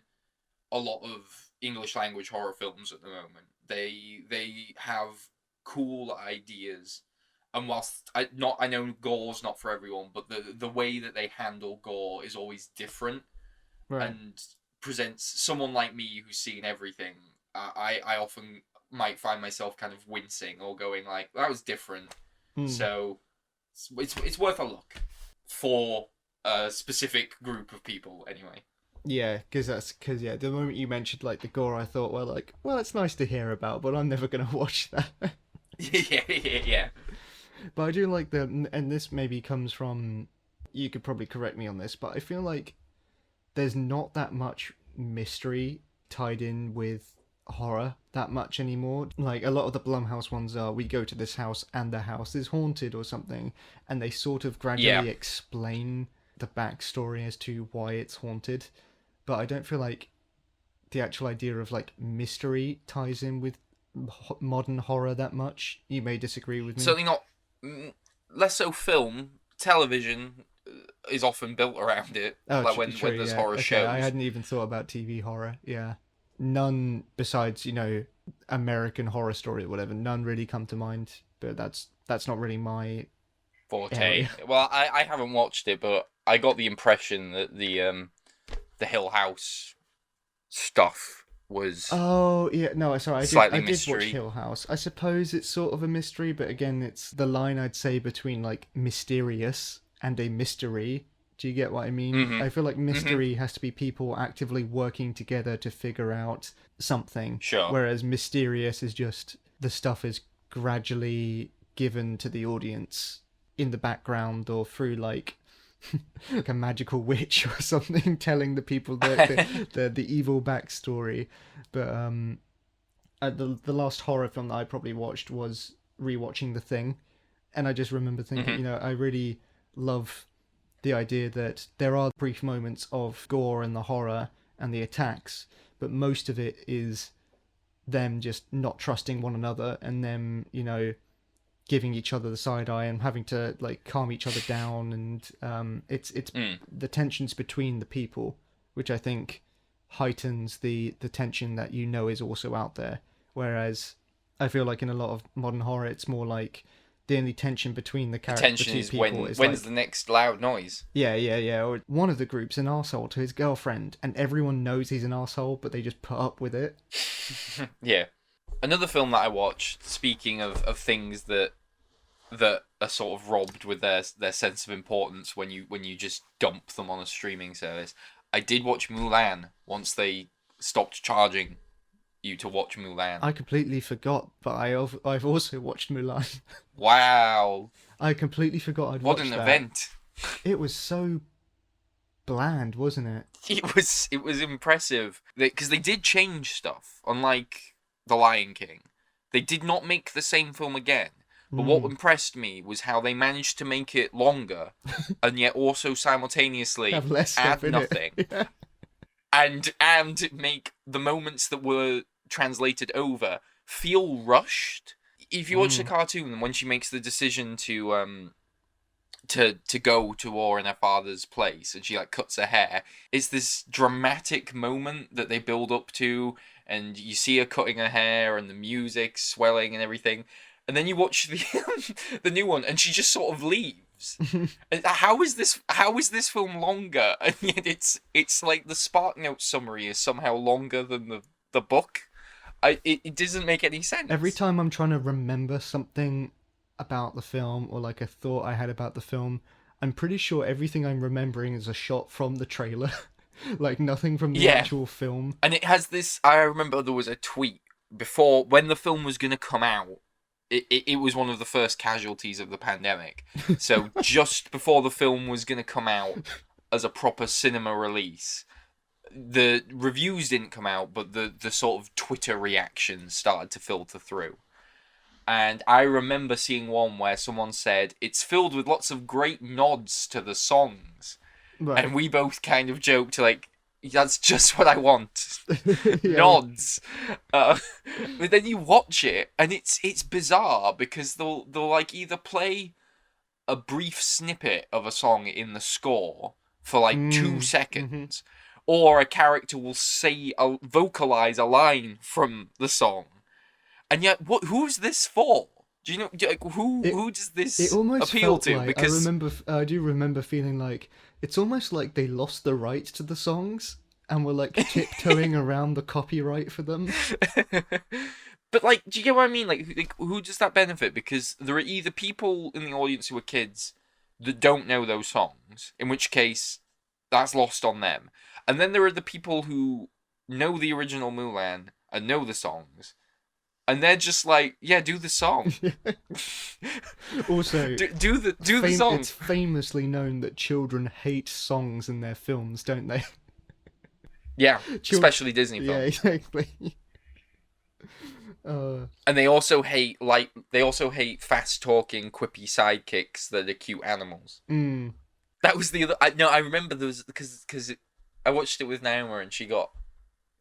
Speaker 3: a lot of English language horror films at the moment. They have cool ideas, and whilst I know gore's not for everyone, but the way that they handle gore is always different,
Speaker 1: right,
Speaker 3: and presents someone like me who's seen everything. I often might find myself kind of wincing or going like, that was different. So it's worth a look for a specific group of people anyway.
Speaker 1: Yeah, because the moment you mentioned like the gore, I thought, well, it's nice to hear about, but I'm never gonna watch that.
Speaker 3: yeah.
Speaker 1: But I do like and this maybe comes from, you could probably correct me on this, but I feel like there's not that much mystery tied in with horror that much anymore. Like, a lot of the Blumhouse ones are, we go to this house and the house is haunted or something, and they sort of gradually explain the backstory as to why it's haunted. But I don't feel like the actual idea of like mystery ties in with modern horror that much. You may disagree with me.
Speaker 3: Certainly not. Less so film. Television is often built around it. Like when there's horror shows.
Speaker 1: I hadn't even thought about TV horror. Yeah. None besides, American Horror Story or whatever. None really come to mind. But that's not really my
Speaker 3: forte.
Speaker 1: Area.
Speaker 3: Well, I haven't watched it, but I got the impression that the Hill House stuff was.
Speaker 1: Oh yeah, no, sorry, I did watch Hill House. I suppose it's sort of a mystery, but again, it's the line I'd say between like mysterious and a mystery. Do you get what I mean?
Speaker 3: Mm-hmm.
Speaker 1: I feel like mystery has to be people actively working together to figure out something.
Speaker 3: Sure.
Speaker 1: Whereas mysterious is just the stuff is gradually given to the audience in the background or through like a magical witch or something telling the people the evil backstory. But the last horror film that I probably watched was rewatching The Thing, and I just remember thinking, I really love the idea that there are brief moments of gore and the horror and the attacks, but most of it is them just not trusting one another and them, giving each other the side eye and having to like calm each other down, and it's the tensions between the people, which I think heightens the tension that is also out there. Whereas I feel like in a lot of modern horror, it's more like the only tension between the characters.
Speaker 3: The tension is when's like, the next loud noise.
Speaker 1: Yeah. Or one of the group's an arsehole to his girlfriend, and everyone knows he's an arsehole, but they just put up with it.
Speaker 3: Yeah. Another film that I watched, speaking of things that are sort of robbed with their sense of importance when you just dump them on a streaming service, I did watch Mulan once they stopped charging you to watch Mulan.
Speaker 1: I completely forgot, but I've also watched Mulan.
Speaker 3: Wow.
Speaker 1: I completely forgot I'd watched that.
Speaker 3: What an event.
Speaker 1: It was so bland, wasn't it?
Speaker 3: It was impressive. Because they did change stuff, unlike The Lion King. They did not make the same film again. But what impressed me was how they managed to make it longer and yet also simultaneously add nothing. Yeah. And make the moments that were translated over feel rushed. If you watch the cartoon, when she makes the decision to go to war in her father's place and she like cuts her hair, it's this dramatic moment that they build up to, and you see her cutting her hair and the music swelling and everything. And then you watch the new one, and she just sort of leaves. How is this film longer? And yet it's like the SparkNote summary is somehow longer than the book. It doesn't make any sense.
Speaker 1: Every time I'm trying to remember something about the film, or like a thought I had about the film, I'm pretty sure everything I'm remembering is a shot from the trailer. Like nothing from the actual film.
Speaker 3: And it has this. I remember there was a tweet before when the film was going to come out. It was one of the first casualties of the pandemic. So just before the film was going to come out as a proper cinema release, the reviews didn't come out, but the sort of Twitter reactions started to filter through. And I remember seeing one where someone said, it's filled with lots of great nods to the songs. Right. And we both kind of joked like, that's just what I want. Nods. But then you watch it, and it's bizarre because they'll like either play a brief snippet of a song in the score for like 2 seconds, or a character will vocalize a line from the song, and yet who's this for? Do you know who does this appeal to?
Speaker 1: Like, because I do remember feeling like it's almost like they lost the rights to the songs and were like tiptoeing around the copyright for them.
Speaker 3: But like, do you get what I mean? Like, who does that benefit? Because there are either people in the audience who are kids that don't know those songs, in which case that's lost on them, and then there are the people who know the original Mulan and know the songs, and they're just like, yeah, do the song.
Speaker 1: Also,
Speaker 3: do the song.
Speaker 1: It's famously known that children hate songs in their films, don't they?
Speaker 3: Yeah, especially Disney films.
Speaker 1: Yeah, exactly.
Speaker 3: And they also hate fast talking, quippy sidekicks that are cute animals.
Speaker 1: Mm.
Speaker 3: That was the other. I remember there was because I watched it with Naoma and she got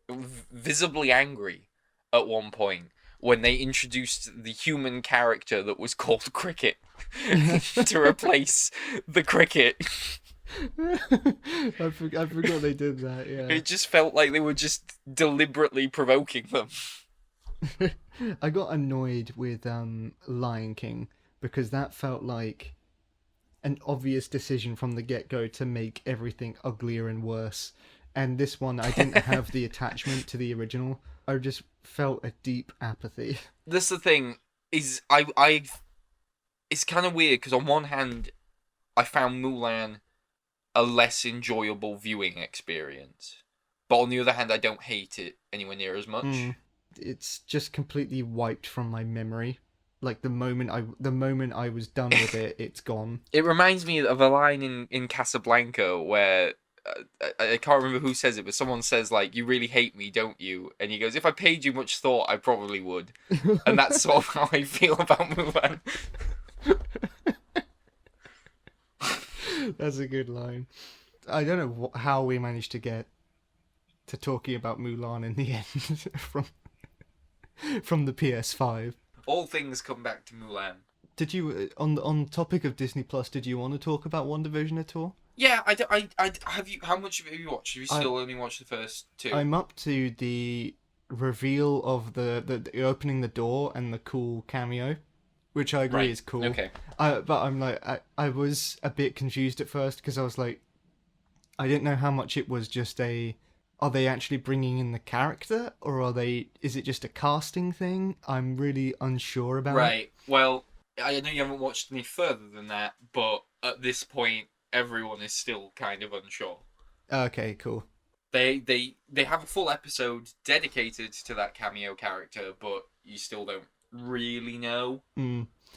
Speaker 3: visibly angry at one point when they introduced the human character that was called Cricket to replace the cricket.
Speaker 1: I forgot they did that. Yeah,
Speaker 3: it just felt like they were just deliberately provoking them.
Speaker 1: I got annoyed with Lion King because that felt like an obvious decision from the get-go to make everything uglier and worse. And this one, I didn't have the attachment to the original. I just felt a deep apathy.
Speaker 3: That's the thing, is it's kind of weird, because on one hand, I found Mulan a less enjoyable viewing experience. But on the other hand, I don't hate it anywhere near as much.
Speaker 1: It's just completely wiped from my memory. Like, the moment I was done with it, it's gone.
Speaker 3: It reminds me of a line in Casablanca where I can't remember who says it, but someone says, like, you really hate me, don't you? And he goes, if I paid you much thought, I probably would. And that's sort of how I feel about Mulan.
Speaker 1: That's a good line. I don't know how we managed to get to talking about Mulan in the end from the PS5.
Speaker 3: All things come back to Mulan.
Speaker 1: Did you, on topic of Disney Plus, did you want to talk about WandaVision at all?
Speaker 3: Yeah, I have you. How much have you watched? Have you still only watched the first two?
Speaker 1: I'm up to the reveal of the opening the door and the cool cameo, which I agree is cool.
Speaker 3: Okay.
Speaker 1: But I'm like, I was a bit confused at first because I was like, I didn't know how much it was just are they actually bringing in the character, or is it just a casting thing? I'm really unsure about it.
Speaker 3: Right. Well, I know you haven't watched any further than that, but at this point, everyone is still kind of unsure.
Speaker 1: Okay, cool.
Speaker 3: They have a full episode dedicated to that cameo character, but you still don't really know.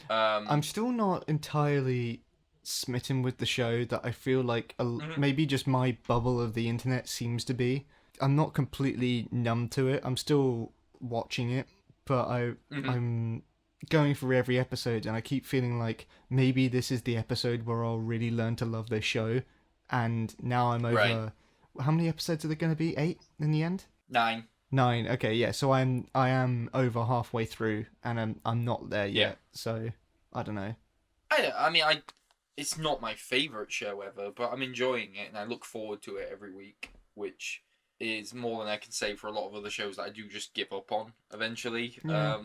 Speaker 1: I'm still not entirely smitten with the show that I feel like maybe just my bubble of the internet seems to be. I'm not completely numb to it. I'm still watching it, but I'm going through every episode and I keep feeling like maybe this is the episode where I'll really learn to love this show. And now I'm over... Right. How many episodes are there going to be? 8 in the end?
Speaker 3: 9.
Speaker 1: 9. Okay, yeah. So I am over halfway through and I'm not there yet. Yeah. So I don't know.
Speaker 3: I mean, it's not my favourite show ever, but I'm enjoying it and I look forward to it every week, which is more than I can say for a lot of other shows that I do just give up on eventually.
Speaker 1: Yeah.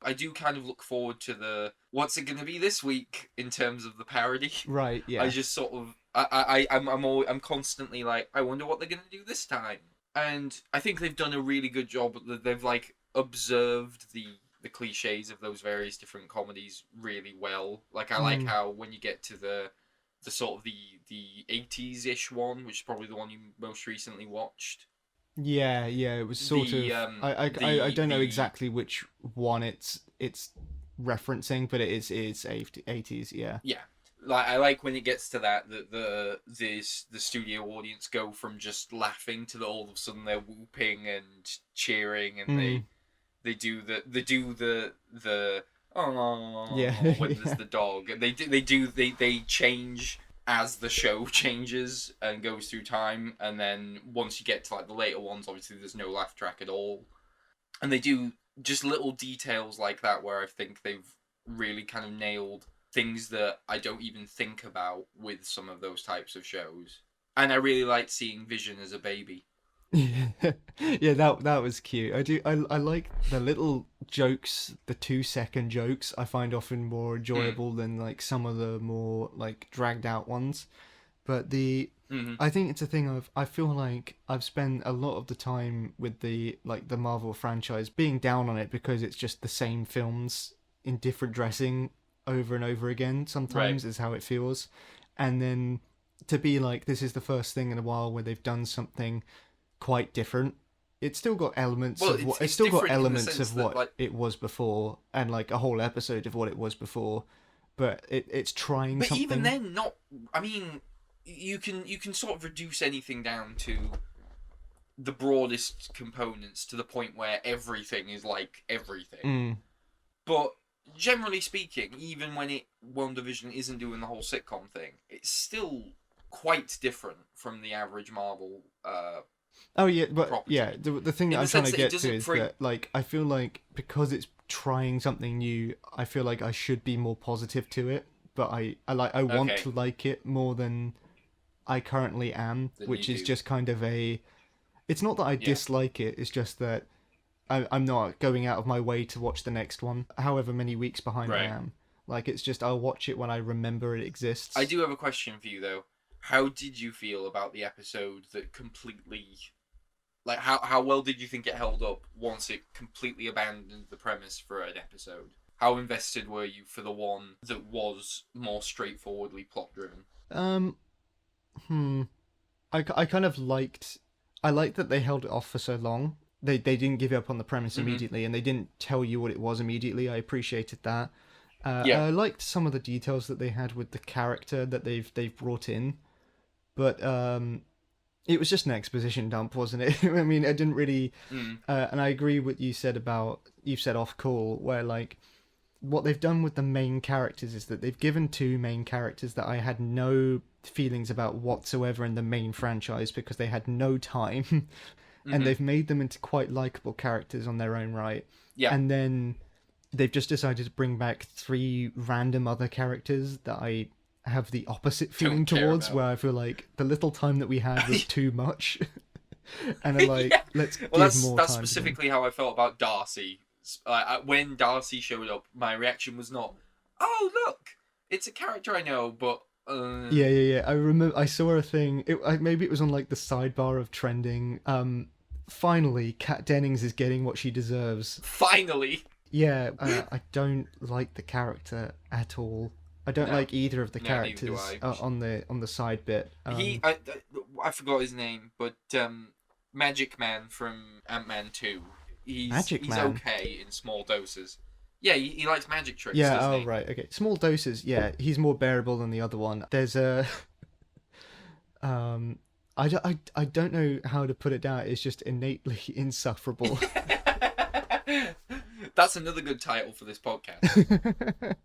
Speaker 3: I do kind of look forward to what's it going to be this week in terms of the parody.
Speaker 1: Right, yeah.
Speaker 3: I just sort of I'm constantly like, I wonder what they're going to do this time. And I think they've done a really good job. They've like observed the cliches of those various different comedies really well. Like I like how when you get to the sort of the 80s-ish one, which is probably the one you most recently watched.
Speaker 1: Yeah, it was sort of. I don't know exactly which one it's referencing, but it is 80s. Yeah.
Speaker 3: Yeah, like I like when it gets to that the studio audience go from just laughing to all of a sudden they're whooping and cheering, and they do the oh
Speaker 1: yeah
Speaker 3: when there's the dog, and they change as the show changes and goes through time, and then once you get to like the later ones, obviously there's no laugh track at all, and they do just little details like that where I think they've really kind of nailed things that I don't even think about with some of those types of shows. And I really liked seeing Vision as a baby.
Speaker 1: Yeah, that was cute. I like the little jokes, the 2-second jokes. I find often more enjoyable than like some of the more like dragged out ones. But I think it's a thing of, I feel like I've spent a lot of the time with the Marvel franchise being down on it because it's just the same films in different dressing over and over again sometimes, is how it feels. And then to be like, this is the first thing in a while where they've done something quite different. It's still got elements of what it's still got elements of what like, it was before, and like a whole episode of what it was before, but it's trying
Speaker 3: but
Speaker 1: something.
Speaker 3: But even then, not. I mean, you can sort of reduce anything down to the broadest components to the point where everything is like everything. But generally speaking, even when WandaVision isn't doing the whole sitcom thing, it's still quite different from the average Marvel.
Speaker 1: Oh yeah, but
Speaker 3: property.
Speaker 1: yeah, the thing that I'm trying to get to is that like I feel like because it's trying something new, I feel like I should be more positive to it. But I want to like it more than I currently am, which is just kind of a. It's not that I dislike it; it's just that I'm not going out of my way to watch the next one, however many weeks behind I am. Like it's just I'll watch it when I remember it exists.
Speaker 3: I do have a question for you though. How did you feel about the episode that completely, like, how well did you think it held up once it completely abandoned the premise for an episode? How invested were you for the one that was more straightforwardly plot driven?
Speaker 1: I kind of liked that they held it off for so long. They didn't give up on the premise immediately, and they didn't tell you what it was immediately. I appreciated that. I liked some of the details that they had with the character that they've brought in. But it was just an exposition dump, wasn't it? I mean, it didn't really... and I agree with what you said off call, where, like, what they've done with the main characters is that they've given two main characters that I had no feelings about whatsoever in the main franchise because they had no time. And they've made them into quite likeable characters on their own right. Yeah. And then they've just decided to bring back three random other characters that I have the opposite feeling towards, where I feel like the little time that we had was too much. And I'm like, let's give more time.
Speaker 3: That's specifically how I felt about Darcy. When Darcy showed up, my reaction was not, oh, look, it's a character I know, but...
Speaker 1: Yeah. I remember I saw a thing, maybe it was on like the sidebar of trending. Finally, Kat Dennings is getting what she deserves.
Speaker 3: Finally!
Speaker 1: Yeah, I don't like the character at all. I don't like either of the characters on the side bit.
Speaker 3: I forgot his name, but Magic Man from Ant-Man 2. He's okay in small doses. Yeah, he likes magic tricks.
Speaker 1: Yeah, right, okay. Small doses, yeah, he's more bearable than the other one. There's a... I don't know how to put it down. It's just innately insufferable.
Speaker 3: That's another good title for this podcast.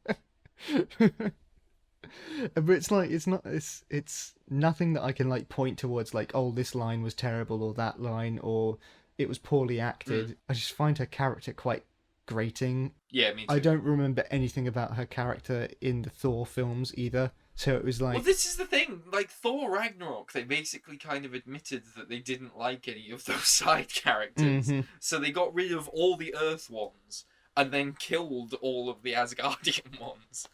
Speaker 1: But it's like it's nothing that I can like point towards like, oh, this line was terrible or that line or it was poorly acted. I just find her character quite grating.
Speaker 3: Yeah, me too.
Speaker 1: I don't remember anything about her character in the Thor films either. So it was like...
Speaker 3: Well, this is the thing. Like, Thor Ragnarok, they basically kind of admitted that they didn't like any of those side characters. So they got rid of all the Earth ones and then killed all of the Asgardian ones.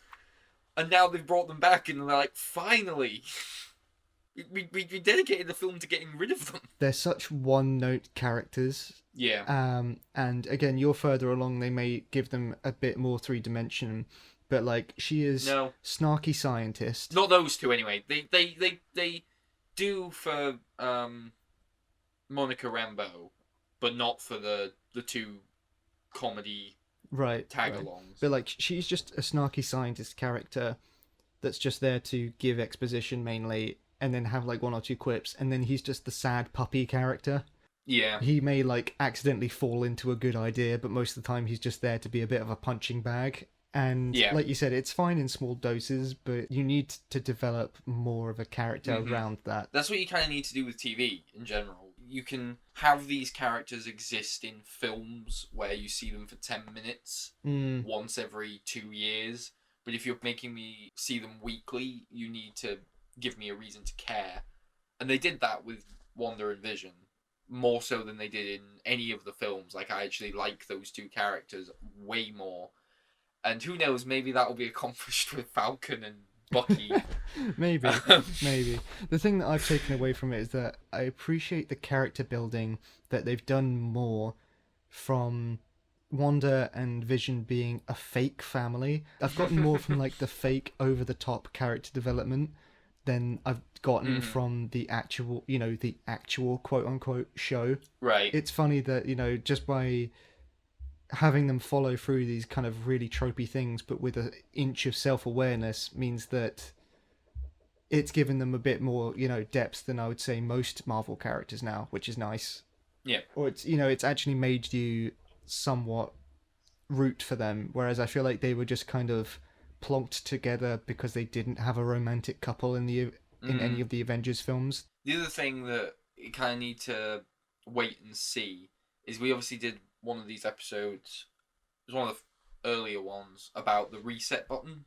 Speaker 3: And now they've brought them back and they're like, finally... We dedicated the film to getting rid of them.
Speaker 1: They're such one-note characters.
Speaker 3: Yeah.
Speaker 1: And again, you're further along, they may give them a bit more three-dimension... But like she is snarky scientist.
Speaker 3: Not those two anyway. They do for Monica Rambeau, but not for the two comedy tag-alongs. Right.
Speaker 1: But like she's just a snarky scientist character that's just there to give exposition mainly, and then have like one or two quips, and then he's just the sad puppy character.
Speaker 3: Yeah.
Speaker 1: He may like accidentally fall into a good idea, but most of the time he's just there to be a bit of a punching bag. And like you said, it's fine in small doses, but you need to develop more of a character around that.
Speaker 3: That's what you kind of need to do with TV in general. You can have these characters exist in films where you see them for 10 minutes once every 2 years. But if you're making me see them weekly, you need to give me a reason to care. And they did that with Wanda and Vision, more so than they did in any of the films. Like, I actually like those two characters way more. And who knows, maybe that will be accomplished with Falcon and Bucky.
Speaker 1: Maybe. The thing that I've taken away from it is that I appreciate the character building that they've done more from Wanda and Vision being a fake family. I've gotten more from like the fake over the top character development than I've gotten from the actual, the actual quote unquote show.
Speaker 3: Right.
Speaker 1: It's funny that, just by having them follow through these kind of really tropey things, but with an inch of self-awareness, means that it's given them a bit more, depth than I would say most Marvel characters now, which is nice.
Speaker 3: Yeah.
Speaker 1: Or it's actually made you somewhat root for them, whereas I feel like they were just kind of plonked together because they didn't have a romantic couple in any of the Avengers films.
Speaker 3: The other thing that you kind of need to wait and see is we obviously did one of these episodes, it was one of the earlier ones, about the reset button.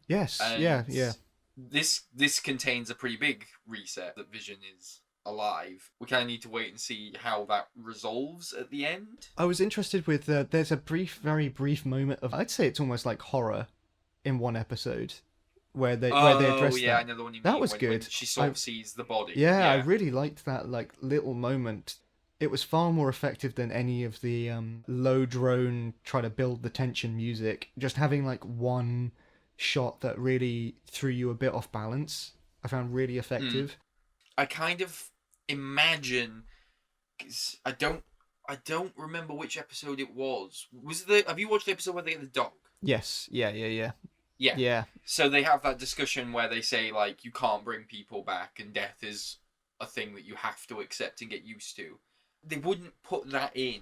Speaker 1: Yes,
Speaker 3: and
Speaker 1: yeah.
Speaker 3: This contains a pretty big reset that Vision is alive. We kind of need to wait and see how that resolves at the end.
Speaker 1: I was interested with, there's a very brief moment of, I'd say it's almost like horror in one episode, where they address
Speaker 3: that.
Speaker 1: I
Speaker 3: know the one you mean.
Speaker 1: That was
Speaker 3: when
Speaker 1: good.
Speaker 3: She sort of sees the body.
Speaker 1: Yeah, I really liked that like little moment. It was far more effective than any of the low drone try to build the tension music. Just having like one shot that really threw you a bit off balance, I found really effective.
Speaker 3: I kind of imagine, 'cause I don't remember which episode it was. Have you watched the episode where they get the dog?
Speaker 1: Yes. Yeah.
Speaker 3: So they have that discussion where they say like you can't bring people back and death is a thing that you have to accept and get used to. They wouldn't put that in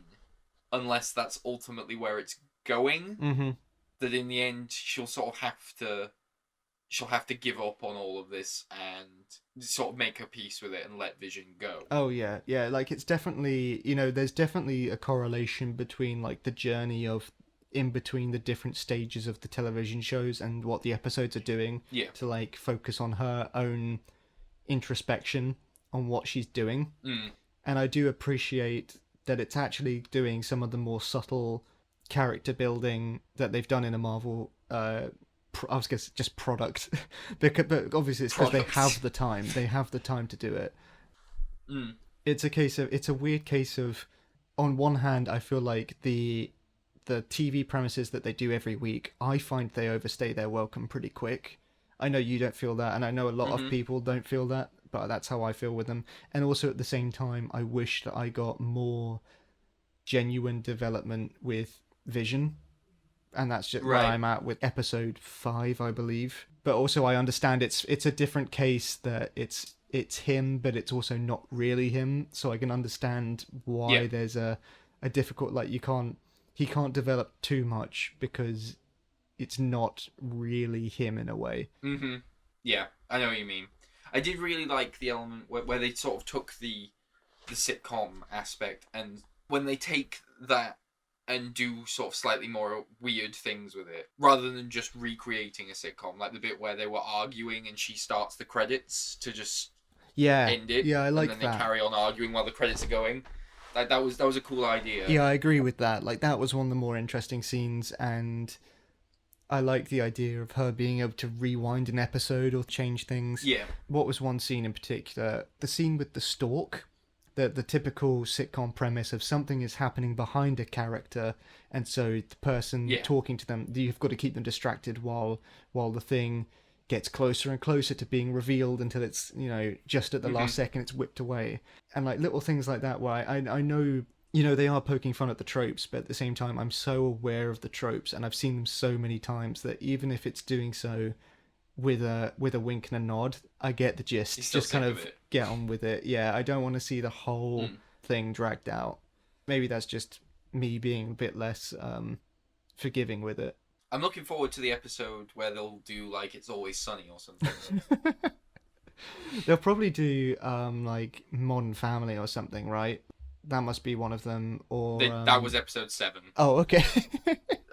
Speaker 3: unless that's ultimately where it's going.
Speaker 1: Mm-hmm.
Speaker 3: That in the end she'll sort of have to give up on all of this and sort of make her peace with it and let Vision go.
Speaker 1: Oh yeah. Like it's definitely, there's definitely a correlation between like the journey of in between the different stages of the television shows and what the episodes are doing.
Speaker 3: Yeah.
Speaker 1: To like focus on her own introspection on what she's doing. And I do appreciate that it's actually doing some of the more subtle character building that they've done in a Marvel I was going to say just product, but obviously it's because they have the time. They have the time to do it. It's a weird case of, on one hand, I feel like the TV premises that they do every week, I find they overstay their welcome pretty quick. I know you don't feel that, and I know a lot of people don't feel that, but that's how I feel with them. And also at the same time, I wish that I got more genuine development with Vision. And that's just where I'm at with episode 5, I believe. But also I understand it's a different case, that it's him, but it's also not really him. So I can understand why there's a difficult, like he can't develop too much because it's not really him in a way.
Speaker 3: Mm-hmm. Yeah, I know what you mean. I did really like the element where they sort of took the sitcom aspect, and when they take that and do sort of slightly more weird things with it, rather than just recreating a sitcom, like the bit where they were arguing and she starts the credits to just end it.
Speaker 1: Yeah, I like that.
Speaker 3: And then they carry on arguing while the credits are going. Like that was a cool idea.
Speaker 1: Yeah, I agree with that. Like that was one of the more interesting scenes, and I like the idea of her being able to rewind an episode or change things.
Speaker 3: Yeah.
Speaker 1: What was one scene in particular? The scene with the stalk. The typical sitcom premise of something is happening behind a character, and so the person talking to them, you've got to keep them distracted while the thing gets closer and closer to being revealed until it's, just at the last second it's whipped away. And like little things like that where I know, they are poking fun at the tropes, but at the same time I'm so aware of the tropes and I've seen them so many times that even if it's doing so with a wink and a nod, I get the gist. Just kind of get on with it. Yeah, I don't want to see the whole thing dragged out. Maybe that's just me being a bit less forgiving with it.
Speaker 3: I'm looking forward to the episode where they'll do like It's Always Sunny or something.
Speaker 1: They'll probably do like Modern Family or something, right? That must be one of them. Or
Speaker 3: that was episode 7.
Speaker 1: Oh, okay.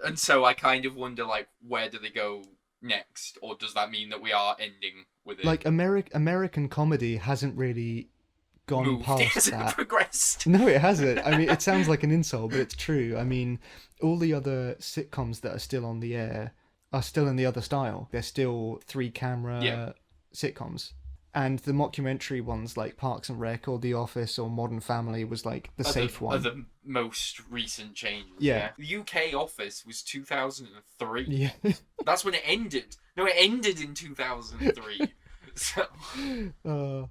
Speaker 3: And so I kind of wonder, like, where do they go next, or does that mean that we are ending with it?
Speaker 1: Like American comedy hasn't really gone past
Speaker 3: it hasn't
Speaker 1: that.
Speaker 3: progressed.
Speaker 1: No, it hasn't. I mean, it sounds like an insult, but it's true. I mean, all the other sitcoms that are still on the air are still in the other style. They're still 3-camera sitcoms. And the mockumentary ones like Parks and Rec or The Office or Modern Family was like the safe one.
Speaker 3: Are the most recent changes.
Speaker 1: Yeah.
Speaker 3: The UK Office was 2003.
Speaker 1: Yeah.
Speaker 3: That's when it ended. No, it ended in 2003. So,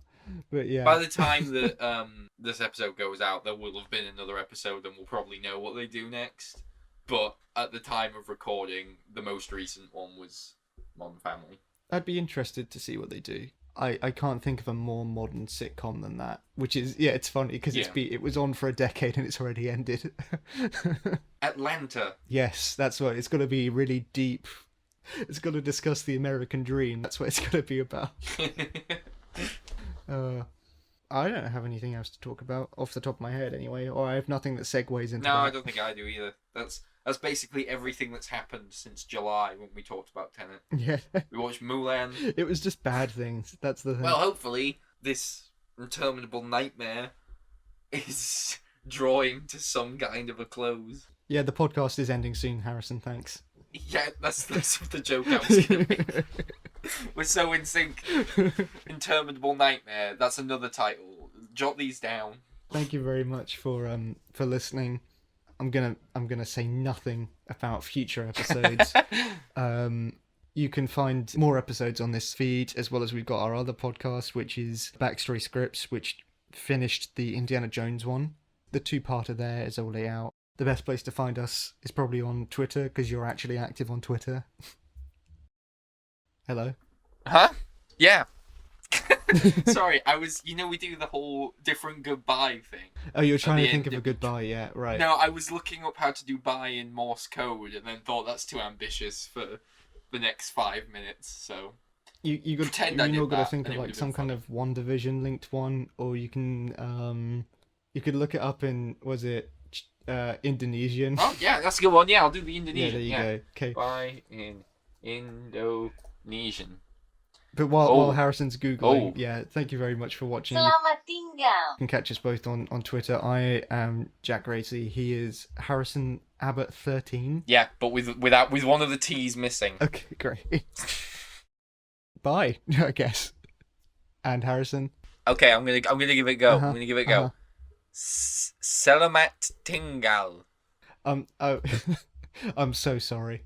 Speaker 1: but yeah.
Speaker 3: by the time that this episode goes out, there will have been another episode and we'll probably know what they do next. But at the time of recording, the most recent one was Modern Family.
Speaker 1: I'd be interested to see what they do. I can't think of a more modern sitcom than that, which is, it's funny because it was on for a decade and it's already ended.
Speaker 3: Atlanta.
Speaker 1: Yes, that's what it's got to be, really deep. It's got to discuss the American dream. That's what it's got to be about. I don't have anything else to talk about off the top of my head anyway, or I have nothing that segues into
Speaker 3: No,
Speaker 1: that.
Speaker 3: I don't think I do either. That's basically everything that's happened since July when we talked about Tenet.
Speaker 1: Yeah.
Speaker 3: We watched Mulan.
Speaker 1: It was just bad things. That's the thing.
Speaker 3: Well, hopefully this interminable nightmare is drawing to some kind of a close.
Speaker 1: Yeah, the podcast is ending soon, Harrison, thanks.
Speaker 3: Yeah, that's the joke I was going to make. We're so in sync. Interminable nightmare. That's another title. Jot these down.
Speaker 1: Thank you very much for listening. I'm gonna say nothing about future episodes. You can find more episodes on this feed, as well as we've got our other podcast, which is Backstory Scripts, which finished the Indiana Jones one. The 2-parter there is already out. The best place to find us is probably on Twitter, because you're actually active on Twitter. Hello?
Speaker 3: Huh? Yeah. Sorry, we do the whole different goodbye thing.
Speaker 1: Oh, you're trying to think of a goodbye, yeah, right.
Speaker 3: No, I was looking up how to do bye in Morse code and then thought that's too ambitious for the next 5 minutes, so... You're got
Speaker 1: to think of like some kind of WandaVision linked one, or you can, you could look it up in, was it, Indonesian?
Speaker 3: Oh, yeah, that's a good one, yeah, I'll do the Indonesian.
Speaker 1: Yeah, there you go, okay.
Speaker 3: Bye in Indonesian.
Speaker 1: But while Harrison's Googling, thank you very much for watching.
Speaker 4: Selamat tinggal.
Speaker 1: You can catch us both on Twitter. I am Jack Gracie. He is Harrison Abbott 13.
Speaker 3: Yeah, but with one of the T's missing.
Speaker 1: Okay, great. Bye, I guess. And Harrison.
Speaker 3: Okay, I'm gonna give it a go. I'm gonna give it a go. Selamat tinggal.
Speaker 1: Oh, I'm so sorry.